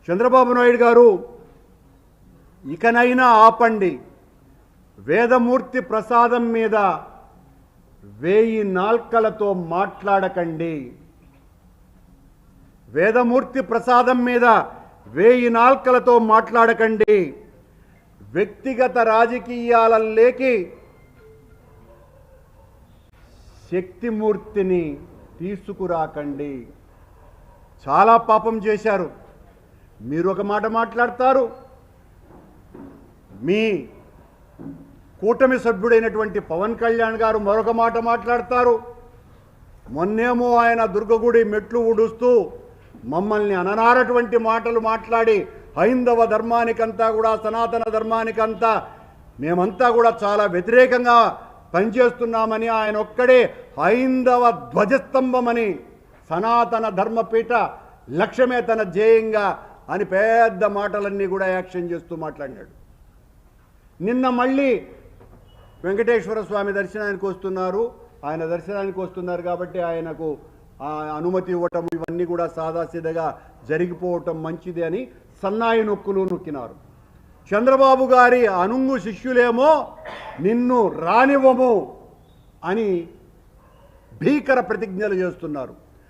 చంద్రబాబు నాయుడు గారు ఇకనైనా ఆపండి, వేదమూర్తి ప్రసాదం మీద 1000 నాల్కలతో మాట్లాడకండి. వేదమూర్తి ప్రసాదం మీద 1000 నాల్కలతో మాట్లాడకండి. వ్యక్తిగత రాజకీయాలలోకి శక్తిమూర్తిని తీసుకురాకండి. చాలా పాపం చేశారు. మీరు ఒక మాట మాట్లాడతారు, మీ కూటమి సభ్యుడైనటువంటి పవన్ కళ్యాణ్ గారు మరొక మాట మాట్లాడతారు. మొన్నేమో ఆయన దుర్గగుడి మెట్లు ఊడుస్తూ మమ్మల్ని అననారటువంటి మాటలు మాట్లాడి హైందవ ధర్మానికంతా కూడా, సనాతన ధర్మానికంతా మేమంతా కూడా చాలా వ్యతిరేకంగా పనిచేస్తున్నామని, ఆయన ఒక్కడే హైందవ ధ్వజస్తంభమని, సనాతన ధర్మపీఠ లక్ష్యమే తన ధ్యేయంగా అని పెద్ద మాటలన్నీ కూడా యాక్షన్ చేస్తూ మాట్లాడినాడు. నిన్న మళ్ళీ వెంకటేశ్వర స్వామి దర్శనానికి వస్తున్నారు. ఆయన దర్శనానికి వస్తున్నారు కాబట్టి ఆయనకు అనుమతి ఇవ్వటం, ఇవన్నీ కూడా సాదాసీదగా జరిగిపోవటం మంచిది అని సన్నాయి నొక్కులు నొక్కినారు. చంద్రబాబు గారి అనుంగు శిష్యులేమో నిన్ను రానివ్వము అని భీకర ప్రతిజ్ఞలు చేస్తున్నారు.